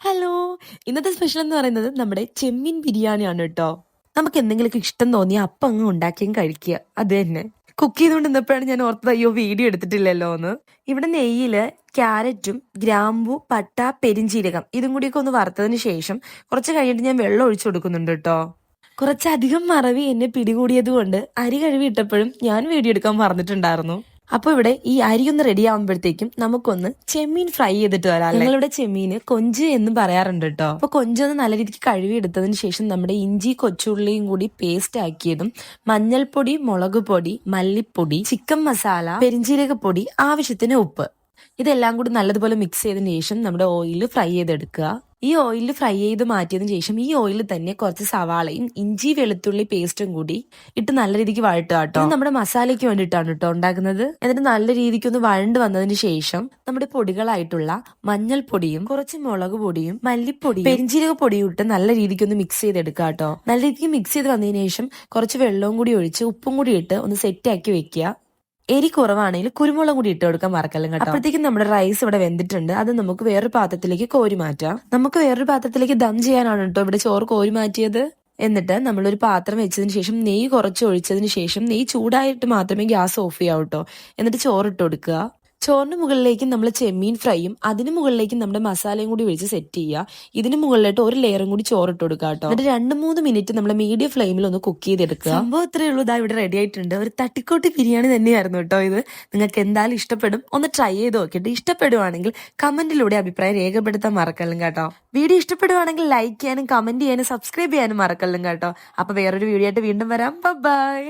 Hello! ഇന്നത്തെ special എന്ന് പറയുന്നത് നമ്മുടെ ചെമ്മീൻ ബിരിയാണിയാണ് കേട്ടോ. നമുക്ക് എന്തെങ്കിലുമൊക്കെ ഇഷ്ടം തോന്നിയാൽ അപ്പം അങ്ങ് ഉണ്ടാക്കിയും കഴിക്കുക. അത് തന്നെ. കുക്ക് ചെയ്തുകൊണ്ട് നിന്നപ്പോഴാണ് ഞാൻ ഓർത്തത് അയ്യോ വീഡിയോ എടുത്തിട്ടില്ലല്ലോ എന്ന്. ഇവിടെ നെയ്യില് ക്യാരറ്റും ഗ്രാമ്പു പട്ട പെരിഞ്ചീരകം ഇതും കൂടിയൊക്കെ ഒന്ന് വറുത്തതിന് ശേഷം കുറച്ച് കഴിഞ്ഞിട്ട് ഞാൻ വെള്ളം ഒഴിച്ചു കൊടുക്കുന്നുണ്ട് കേട്ടോ. കുറച്ചധികം മറവി എന്നെ പിടികൂടിയത് കൊണ്ട് അരി കഴുകി ഇട്ടപ്പോഴും ഞാൻ വീഡിയോ എടുക്കാൻ മറന്നിട്ടുണ്ടായിരുന്നു. അപ്പൊ ഇവിടെ ഈ അരി ഒന്ന് റെഡി ആവുമ്പോഴത്തേക്കും നമുക്കൊന്ന് ചെമ്മീൻ ഫ്രൈ ചെയ്തിട്ട് വരാം. ഞങ്ങളിവിടെ ചെമ്മീന് കൊഞ്ച് എന്ന് പറയാറുണ്ട് കേട്ടോ. അപ്പൊ കൊഞ്ചൊന്ന് നല്ല രീതിക്ക് കഴുകി എടുത്തതിന് ശേഷം നമ്മുടെ ഇഞ്ചി കൊച്ചുള്ളിയും കൂടി പേസ്റ്റ് ആക്കിയതും മഞ്ഞൾപ്പൊടി മുളക് പൊടി മല്ലിപ്പൊടി ചിക്കൻ മസാല പെരിഞ്ചീരകപ്പൊടി ആവശ്യത്തിന് ഉപ്പ് ഇതെല്ലാം കൂടി നല്ലതുപോലെ മിക്സ് ചെയ്തതിന് ശേഷം നമ്മുടെ ഓയിൽ ഫ്രൈ ചെയ്തെടുക്കുക. ഈ ഓയിൽ ഫ്രൈ ചെയ്ത് മാറ്റിയതിനു ശേഷം ഈ ഓയിൽ തന്നെ കുറച്ച് സവാളയും ഇഞ്ചി വെളുത്തുള്ളി പേസ്റ്റും കൂടി ഇട്ട് നല്ല രീതിക്ക് വഴട്ടുക കേട്ടോ. നമ്മുടെ മസാലയ്ക്ക് വേണ്ടിയിട്ടാണ് കേട്ടോ ഉണ്ടാക്കുന്നത്. എന്നിട്ട് നല്ല രീതിക്ക് ഒന്ന് വഴണ്ട് വന്നതിന് ശേഷം നമ്മുടെ പൊടികളായിട്ടുള്ള മഞ്ഞൾപ്പൊടിയും കുറച്ച് മുളക് പൊടിയും മല്ലിപ്പൊടിയും പെരിഞ്ചീരക പൊടിയും ഇട്ട് നല്ല രീതിക്ക് ഒന്ന് മിക്സ് ചെയ്തെടുക്കുക കേട്ടോ. നല്ല രീതിക്ക് മിക്സ് ചെയ്ത് വന്നതിന് ശേഷം കുറച്ച് വെള്ളവും കൂടി ഒഴിച്ച് ഉപ്പും കൂടി ഇട്ട് ഒന്ന് സെറ്റ് ആക്കി വെക്കുക. എരി കുറവാണെങ്കിൽ കുരുമുളക് കൂടി ഇട്ട് കൊടുക്കാൻ മറക്കല്ലും കേട്ടോ. അപ്പോഴത്തേക്കും നമ്മുടെ റൈസ് ഇവിടെ വെന്തിട്ടുണ്ട്. അത് നമുക്ക് വേറൊരു പാത്രത്തിലേക്ക് കോരി മാറ്റാം. നമുക്ക് വേറൊരു പാത്രത്തിലേക്ക് ദം ചെയ്യാനാണ് കേട്ടോ ഇവിടെ ചോറ് കോരി മാറ്റിയത്. എന്നിട്ട് നമ്മളൊരു പാത്രം വെച്ചതിന് ശേഷം നെയ്യ് കുറച്ച് ഒഴിച്ചതിന് ശേഷം നെയ്യ് ചൂടായിട്ട് മാത്രമേ ഗ്യാസ് ഓഫ് ചെയ്യാവൂ കേട്ടോ. എന്നിട്ട് ചോറിട്ട് കൊടുക്കുക. ചോറിന് മുകളിലേക്ക് നമ്മൾ ചെമ്മീൻ ഫ്രൈയും അതിന് മുകളിലേക്ക് നമ്മുടെ മസാലയും കൂടി ഒഴിച്ച് സെറ്റ് ചെയ്യുക. ഇതിന് മുകളിലായിട്ട് ഒരു ലെയറും കൂടി ചോറിട്ട് കൊടുക്കുക കേട്ടോ. എന്നിട്ട് 2-3 മിനിറ്റ് നമ്മൾ മീഡിയം ഫ്ലെയിമിൽ ഒന്ന് കുക്ക് ചെയ്തെടുക്കുക. സംഭവം ഇത്രയേ ഉള്ളൂ. ഇതാ ഇവിടെ റെഡി ആയിട്ടുണ്ട്. ഒരു തട്ടിക്കോട്ടി ബിരിയാണി തന്നെയായിരുന്നു കേട്ടോ ഇത്. നിങ്ങൾക്ക് എന്തായാലും ഇഷ്ടപ്പെടും. ഒന്ന് ട്രൈ ചെയ്ത് നോക്കിയിട്ട് ഇഷ്ടപ്പെടുവാണെങ്കിൽ കമന്റിലൂടെ അഭിപ്രായം രേഖപ്പെടുത്താൻ മറക്കല്ലും കേട്ടോ. വീഡിയോ ഇഷ്ടപ്പെടുവാണെങ്കിൽ ലൈക്ക് ചെയ്യാനും കമന്റ് ചെയ്യാനും സബ്സ്ക്രൈബ് ചെയ്യാനും മറക്കല്ലും കേട്ടോ. അപ്പൊ വേറൊരു വീഡിയോ ആയിട്ട് വീണ്ടും വരാം. ബൈ.